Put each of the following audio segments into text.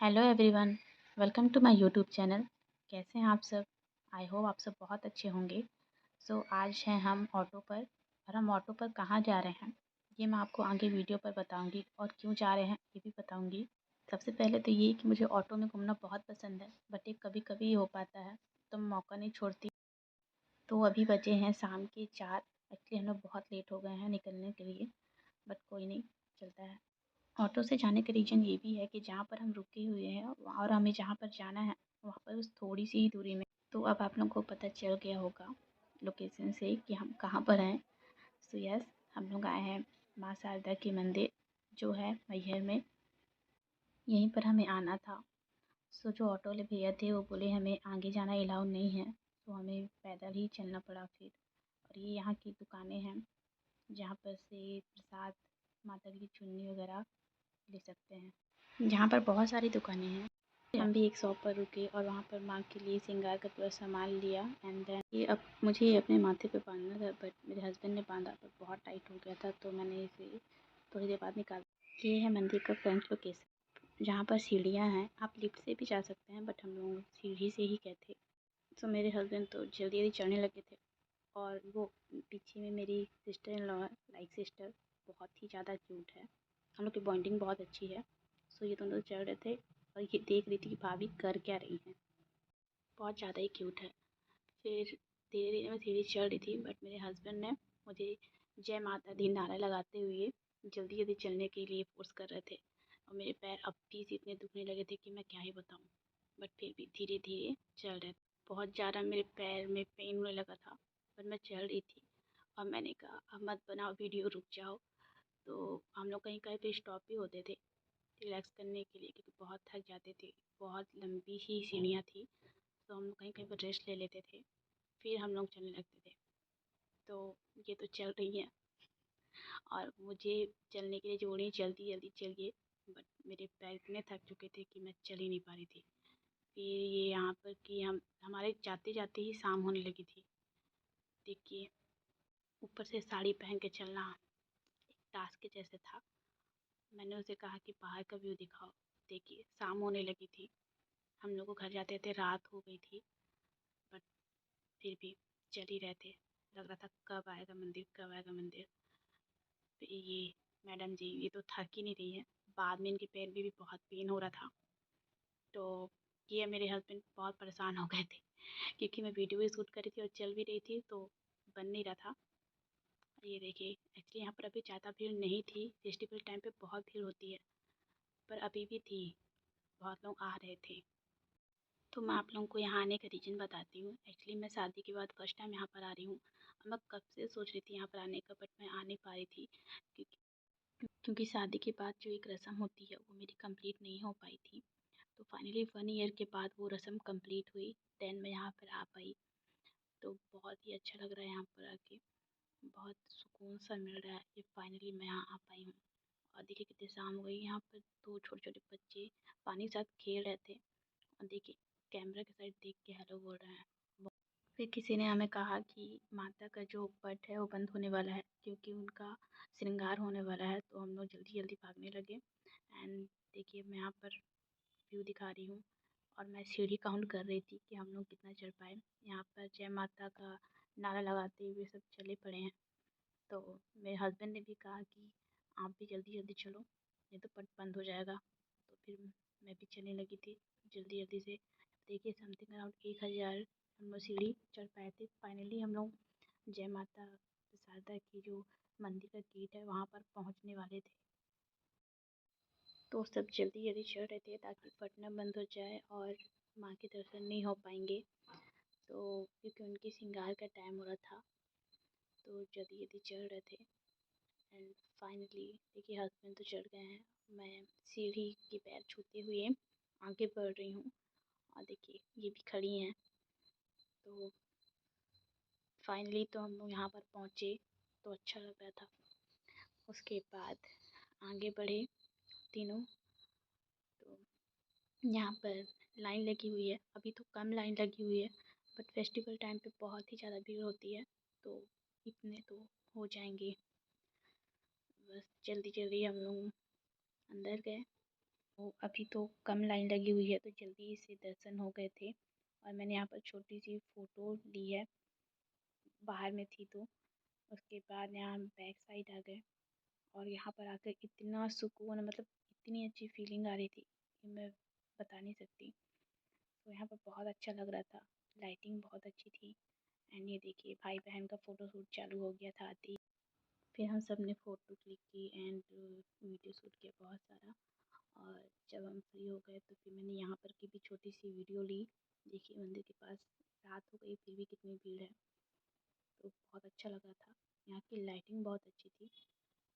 Hello everyone, welcome to my YouTube channel. कैसे हैं आप सब? आई होप आप सब बहुत अच्छे होंगे। आज हैं हम ऑटो पर, और हम ऑटो पर कहाँ जा रहे हैं ये मैं आपको आगे वीडियो पर बताऊंगी, और क्यों जा रहे हैं ये भी बताऊंगी। सबसे पहले तो ये कि मुझे ऑटो में घूमना बहुत पसंद है, बट ये कभी कभी हो पाता है तो मैं मौका नहीं छोड़ती। तो अभी बजे हैं शाम के 4। एक्चुअली हम लोग बहुत लेट हो गए हैं निकलने के लिए, बट कोई नहीं, चलता है। ऑटो से जाने का रीज़न ये भी है कि जहाँ पर हम रुके हुए हैं और हमें जहाँ पर जाना है वहाँ पर उस थोड़ी सी ही दूरी में। तो अब आप लोगों को पता चल गया होगा लोकेशन से कि हम कहाँ पर हैं। सो यस, हम लोग आए हैं माँ शारदा की मंदिर, जो है मैहर में। यहीं पर हमें आना था। जो ऑटो वाले भैया थे वो बोले हमें आगे जाना अलाउ नहीं है, तो हमें पैदल ही चलना पड़ा फिर। और ये यहाँ की दुकानें हैं जहाँ पर से प्रसाद, माता की चुन्नी वगैरह ले सकते हैं। जहाँ पर बहुत सारी दुकानें हैं। हम भी एक शॉप पर रुके और वहाँ पर माँ के लिए श्रृंगार का पूरा सामान लिया। एंड देन ये अब मुझे ये अपने माथे पे बांधना था, बट मेरे हस्बैंड ने बांधा, पर बहुत टाइट हो गया था, तो मैंने इसे थोड़ी देर बाद निकाल। ये है मंदिर का फ्रंट लोकेशन, जहाँ पर सीढ़ियाँ हैं। आप लिफ्ट से भी जा सकते हैं, बट हम लोग सीढ़ी से ही गए थे। तो मेरे हस्बैंड तो जल्दी जल्दी चढ़ने लगे थे, और वो पीछे में मेरी सिस्टर इन लॉ है, लाइक सिस्टर, बहुत ही ज़्यादा क्यूट है। हम लोग की बॉन्डिंग बहुत अच्छी है। ये दोनों चढ़ रहे थे और ये देख रही थी कि भाभी कर क्या रही हैं। बहुत ज़्यादा ही क्यूट है। फिर धीरे धीरे मैं सीढ़ी चढ़ रही थी, बट मेरे हस्बैंड ने मुझे जय माता दी नारा लगाते हुए जल्दी जल्दी चलने के लिए फोर्स कर रहे थे, और मेरे पैर अब भी इतने दुखने लगे थे कि मैं क्या ही बताऊँ। बट फिर भी धीरे धीरे चल रहे थे। बहुत ज़्यादा मेरे पैर में पेन होने लगा था, पर मैं चल रही थी। और मैंने कहा अब मत बनाओ वीडियो, रुक जाओ। तो हम लोग कहीं कहीं पे स्टॉप भी होते थे रिलैक्स करने के लिए, क्योंकि बहुत थक जाते थे। बहुत लंबी ही सीढ़ियाँ थी, तो हम लोग कहीं कहीं पर रेस्ट ले लेते थे, फिर हम लोग चलने लगते थे। तो ये तो चल रही हैं, और मुझे चलने के लिए जोड़ रही जल्दी जल्दी चलिए, बट मेरे पैर इतने थक चुके थे कि मैं चल ही नहीं पा रही थी। फिर ये यहाँ पर कि हम हमारे जाते जाते ही शाम होने लगी थी। देखिए, ऊपर से साड़ी पहन के चलना एक टास्क के जैसे था। मैंने उसे कहा कि बाहर का व्यू दिखाओ। देखिए, शाम होने लगी थी, हम लोग को घर जाते थे रात हो गई थी, बट फिर भी चल ही रहे थे। लग रहा था कब आएगा मंदिर, कब आएगा मंदिर। फिर ये मैडम जी ये तो थक ही नहीं रही है, बाद में इनके पैर में भी बहुत पेन हो रहा था। तो ये मेरे हस्बैंड बहुत परेशान हो गए थे, क्योंकि मैं वीडियो भी शूट कर रही थी और चल भी रही थी, तो बन नहीं रहा था। ये देखिए, एक्चुअली यहाँ पर अभी ज़्यादा भीड़ नहीं थी। फेस्टिवल टाइम पे बहुत भीड़ होती है, पर अभी भी थी, बहुत लोग आ रहे थे। तो मैं आप लोगों को यहाँ आने का रीज़न बताती हूँ। एक्चुअली मैं शादी के बाद फर्स्ट टाइम यहाँ पर आ रही हूँ। मैं कब से सोच रही थी यहाँ पर आने का, बट मैं आ नहीं पा रही थी, क्योंकि शादी के बाद जो एक रस्म होती है वो मेरी कंप्लीट नहीं हो पाई थी। तो फाइनली 1 ईयर के बाद वो रस्म कंप्लीट हुई, देन मैं यहाँ पर आ पाई। तो बहुत ही अच्छा लग रहा है यहाँ पर आके, बहुत सुकून सा मिल रहा है कि फाइनली मैं यहाँ आ पाई हूँ। और देखिए कितनी शाम हो गई, यहाँ पर 2 छोटे छोटे बच्चे पानी के साथ खेल रहे थे, और देखिए कैमरा के साइड देख के हेलो बोल रहे हैं। फिर किसी ने हमें कहा कि माता का जो पट है वो बंद होने वाला है, क्योंकि उनका श्रृंगार होने वाला है। तो हम लोग जल्दी जल्दी भागने लगे। एंड देखिए मैं यहाँ पर व्यू दिखा रही हूँ, और मैं सीढ़ी काउंट कर रही थी कि हम लोग कितना चढ़ पाए। यहाँ पर जय माता का नारा लगाते हुए सब चले पड़े हैं। तो मेरे हस्बैंड ने भी कहा कि आप भी जल्दी जल्दी चलो, नहीं तो पट बंद हो जाएगा। तो फिर मैं भी चलने लगी थी जल्दी जल्दी से। देखिए समथिंग अराउंड 1000 हम लोग सीढ़ी चढ़ पाए थे। फाइनली हम लोग जय माता शारदा की जो मंदिर का गेट है वहाँ पर पहुँचने वाले थे। तो सब जल्दी जल्दी चढ़ रहे थे ताकि पटना बंद हो जाए और माँ के दर्शन नहीं हो पाएंगे। तो क्योंकि उनके श्रृंगार का टाइम हो रहा था, तो जल्दी जल्दी चढ़ रहे थे। एंड फाइनली देखिए हस्बैंड तो चढ़ गए हैं, मैं सीढ़ी के पैर छूते हुए आगे बढ़ रही हूँ, और देखिए ये भी खड़ी हैं। तो फाइनली तो हम लोग यहाँ पर पहुँचे, तो अच्छा लग रहा था। उसके बाद आगे बढ़े तीनों। तो यहाँ पर लाइन लगी हुई है, अभी तो कम लाइन लगी हुई है, बट फेस्टिवल टाइम पे बहुत ही ज़्यादा भीड़ होती है, तो इतने तो हो जाएंगे। बस जल्दी जल्दी हम लोग अंदर गए, तो अभी तो कम लाइन लगी हुई है तो जल्दी से दर्शन हो गए थे। और मैंने यहाँ पर छोटी सी फ़ोटो ली है, बाहर में थी तो। उसके बाद यहाँ बैक साइड आ गए और यहाँ पर आकर इतना सुकून, मतलब इतनी अच्छी फीलिंग आ रही थी कि मैं बता नहीं सकती। तो यहाँ पर बहुत अच्छा लग रहा था, लाइटिंग बहुत अच्छी थी। एंड ये देखिए भाई बहन का फ़ोटो शूट चालू हो गया था आते ही। फिर हम सब ने फ़ोटो क्लिक की एंड वीडियो शूट किया बहुत सारा। और जब हम फ्री हो गए तो फिर मैंने यहाँ पर की भी छोटी सी वीडियो ली। देखिए मंदिर के पास रात हो गई फिर भी कितनी भीड़ है, तो बहुत अच्छा लगा था। यहाँ की लाइटिंग बहुत अच्छी थी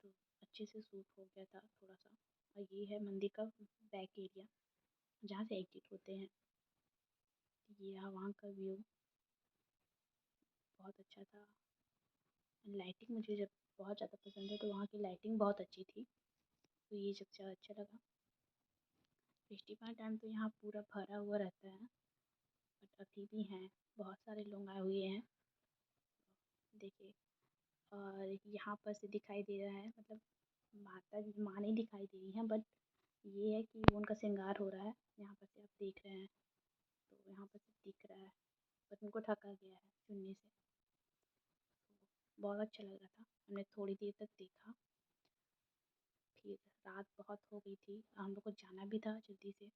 तो अच्छे से शूट हो गया था थोड़ा सा। और ये है मंदिर का बैक एरिया जहाँ से एग्जिट होते हैं। ये रहा वहाँ का व्यू, बहुत अच्छा था। लाइटिंग मुझे जब बहुत ज़्यादा पसंद है तो वहाँ की लाइटिंग बहुत अच्छी थी, तो ये सबसे ज़्यादा अच्छा लगा। फेस्टिवल टाइम तो यहाँ पूरा भरा हुआ रहता है, बट अभी भी हैं, बहुत सारे लोग आए हुए हैं। देखिए, और यहाँ पर से दिखाई दे रहा है, मतलब माता माँ नहीं दिखाई दे रही हैं, बट ये है कि वो उनका श्रृंगार हो रहा है। यहाँ पर से आप देख रहे हैं तो यहाँ पर से दिख रहा है, बट उनको ढका गया है चुन्नी से। तो बहुत अच्छा लग रहा था, हमने थोड़ी देर तक देखा। फिर रात बहुत हो गई थी, हम लोग को जाना भी था जल्दी से।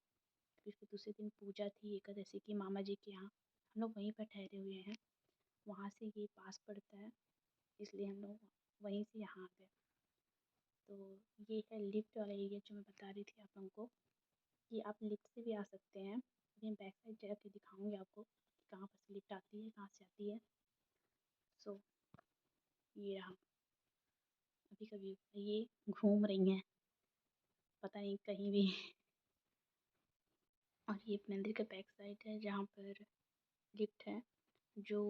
फिर दूसरे दिन पूजा थी एकादशी की मामा जी के यहाँ, हम लोग वहीं पर ठहरे हुए हैं। वहाँ से ये पास पड़ता है, इसलिए हम लोग वहीं से यहाँ आ गए। तो ये है लिफ्ट वाला एरिया जो मैं बता रही थी आप लोगों को, कि आप लिफ्ट से भी आ सकते हैं। मैं बैक साइड जाके दिखाऊंगी आपको कि कहाँ पर से लिफ्ट आती है, कहाँ से आती है। सो ये रहा अभी कभी ये घूम रही हैं, पता नहीं कहीं भी। और ये मंदिर का बैक साइड है जहाँ पर लिफ्ट है जो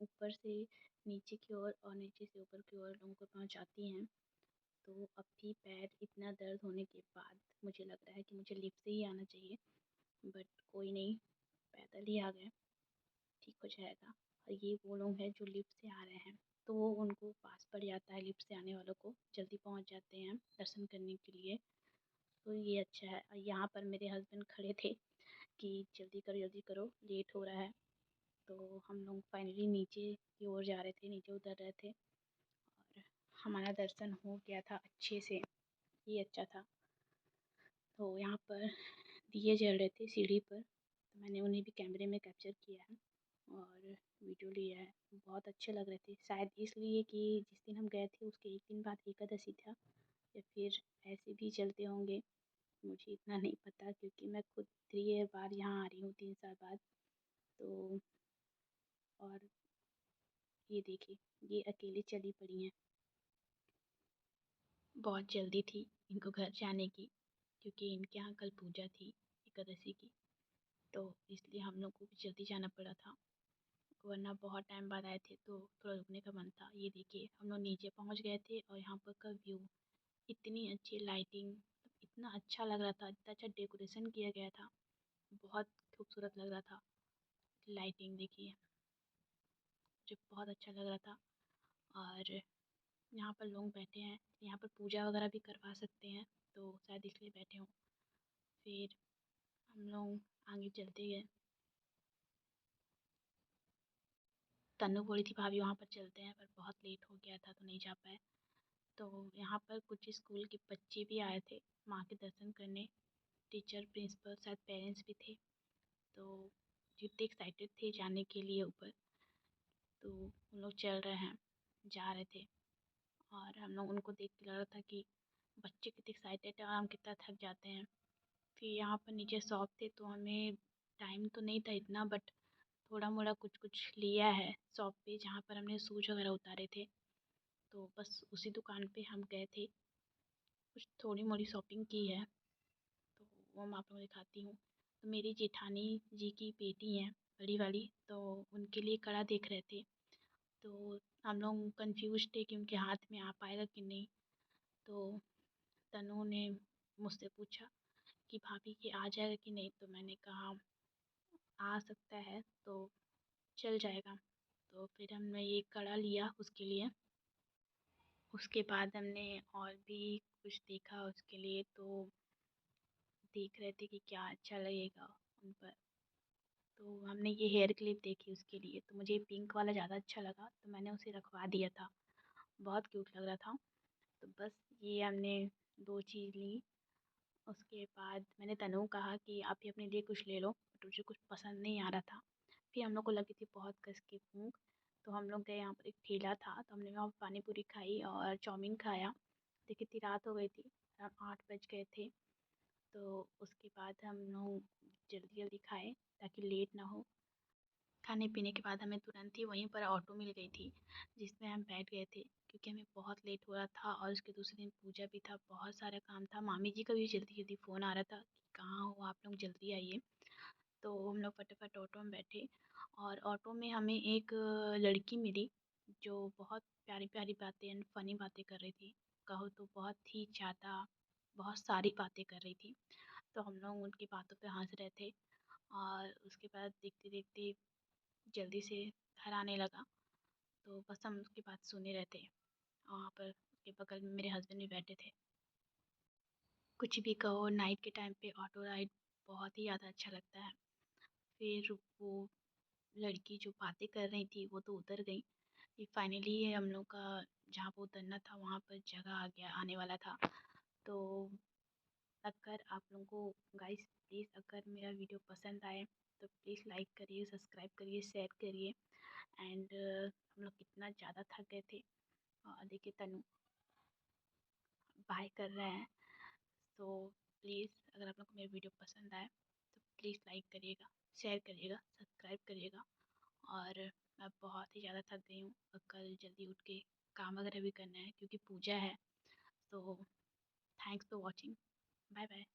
ऊपर से नीचे की ओर और नीचे से ऊपर की ओर लोगों को पहुँचाती हैं। तो अब भी पैर इतना दर्द होने के बाद मुझे लग रहा है कि मुझे लिफ्ट से ही आना चाहिए, बट कोई नहीं, पैदल ही आ गए, ठीक हो जाएगा। और ये वो लोग हैं जो लिफ्ट से आ रहे हैं, तो वो उनको पास पड़ जाता है, लिफ्ट से आने वालों को जल्दी पहुंच जाते हैं दर्शन करने के लिए। तो ये अच्छा है। और यहाँ पर मेरे हस्बैंड खड़े थे कि जल्दी करो लेट हो रहा है। तो हम लोग फाइनली नीचे की ओर जा रहे थे, नीचे उतर रहे थे और हमारा दर्शन हो गया था अच्छे से, ये अच्छा था। तो यहाँ पर दिए जल रहे थे सीढ़ी पर, तो मैंने उन्हें भी कैमरे में कैप्चर किया है और वीडियो लिया है। बहुत अच्छे लग रहे थे, शायद इसलिए कि जिस दिन हम गए थे उसके एक दिन बाद एकादशी था, या फिर ऐसे भी चलते होंगे, मुझे इतना नहीं पता क्योंकि मैं खुद 3 बार यहाँ आ रही हूँ 3 साल बाद। तो और ये देखिए, ये अकेली चली पड़ी हैं। बहुत जल्दी थी इनको घर जाने की क्योंकि इनके यहाँ कल पूजा थी एकादशी की, तो इसलिए हम लोग को भी जल्दी जाना पड़ा था, वरना बहुत टाइम बाद आए थे तो थोड़ा रुकने का मन था। ये देखिए हम लोग नीचे पहुँच गए थे और यहाँ पर का व्यू, इतनी अच्छी लाइटिंग, इतना अच्छा लग रहा था, इतना अच्छा डेकोरेशन किया गया था, बहुत खूबसूरत लग रहा था। लाइटिंग देखिए, मुझे बहुत अच्छा लग रहा था। और यहाँ पर लोग बैठे हैं, यहाँ पर पूजा वगैरह भी करवा सकते हैं, तो शायद इसलिए बैठे हों। फिर हम लोग आगे चलते गए। तन्नू बोली थी भाभी वहाँ पर चलते हैं, पर बहुत लेट हो गया था तो नहीं जा पाए। तो यहाँ पर कुछ स्कूल के बच्चे भी आए थे माँ के दर्शन करने, टीचर प्रिंसिपल शायद पेरेंट्स भी थे। तो जितने एक्साइटेड थे जाने के लिए ऊपर, तो उन लोग चल रहे हैं, जा रहे थे। और हम लोग उनको देख के लग रहा था कि बच्चे कितने एक्साइटेड हैं और हम कितना थक जाते हैं। फिर यहाँ पर नीचे शॉप थे तो हमें टाइम तो नहीं था इतना, बट थोड़ा मोड़ा कुछ कुछ लिया है शॉप पे जहाँ पर हमने शूज़ वगैरह उतारे थे। तो बस उसी दुकान पे हम गए थे, कुछ थोड़ी मोड़ी शॉपिंग की है, तो वो मैं आप लोगों को दिखाती हूँ। तो मेरी जेठानी जी की बेटी हैं बड़ी वाली, तो उनके लिए कड़ा देख रहे थे। तो हम लोग कंफ्यूज थे कि उनके हाथ में आ पाएगा कि नहीं। तो तनु ने मुझसे पूछा कि भाभी कि आ जाएगा कि नहीं, तो मैंने कहा आ सकता है तो चल जाएगा। तो फिर हमने ये कड़ा लिया उसके लिए। उसके बाद हमने और भी कुछ देखा उसके लिए, तो देख रहे थे कि क्या अच्छा लगेगा उन पर। तो हमने ये हेयर क्लिप देखी उसके लिए, तो मुझे पिंक वाला ज़्यादा अच्छा लगा, तो मैंने उसे रखवा दिया था। बहुत क्यूट लग रहा था। तो बस ये हमने 2 चीज़ ली। उसके बाद मैंने तनु को कहा कि आप भी अपने लिए कुछ ले लो, बट मुझे कुछ पसंद नहीं आ रहा था। फिर हम लोग को लगी थी बहुत कस की भूख, तो हम लोग गए, यहाँ पर एक ठेला था, तो हमने वहाँ पानी पूरी खाई और चाउमीन खाया। देखिए इतनी रात हो गई थी, 8 बज गए थे। तो उसके बाद हम लोग जल्दी जल्दी खाए ताकि लेट ना हो। खाने पीने के बाद हमें तुरंत ही वहीं पर ऑटो मिल गई थी, जिसमें हम बैठ गए थे, क्योंकि हमें बहुत लेट हो रहा था और उसके दूसरे दिन पूजा भी था, बहुत सारा काम था। मामी जी का भी जल्दी जल्दी फ़ोन आ रहा था कि कहाँ हो आप लोग, जल्दी आइए। तो हम लोग फटाफट ऑटो में बैठे और ऑटो में हमें एक लड़की मिली जो बहुत प्यारी प्यारी बातें एंड फ़नी बातें कर रही थी। कहो तो बहुत ही ज़्यादा, बहुत सारी बातें कर रही थी। तो हम लोग उनकी बातों पे हंस रहे थे और उसके बाद देखते देखते जल्दी से घर आने लगा। तो बस हम उसकी बात सुने रहते। वहाँ पर उसके बगल में मेरे हस्बैंड भी बैठे थे। कुछ भी कहो, नाइट के टाइम पे ऑटो राइड बहुत ही ज़्यादा अच्छा लगता है। फिर वो लड़की जो बातें कर रही थी वो तो उतर गई। फिर फाइनली हम लोग का जहाँ पर उतरना था वहाँ पर जगह आ गया, आने वाला था। तो अगर आप लोगों को गाइस, प्लीज़ अगर मेरा वीडियो पसंद आए तो प्लीज़ लाइक करिए, सब्सक्राइब करिए, शेयर करिए। एंड हम लोग कितना ज़्यादा थक गए थे। देखिए तनु बाय कर रहे हैं। तो प्लीज़ अगर आप लोग को मेरा वीडियो पसंद आए तो प्लीज़ लाइक करिएगा, शेयर करिएगा, सब्सक्राइब करिएगा। और मैं बहुत ही ज़्यादा थक गई हूँ और कल जल्दी उठ के काम वगैरह भी करना है क्योंकि पूजा है। तो thanks for watching. Bye bye.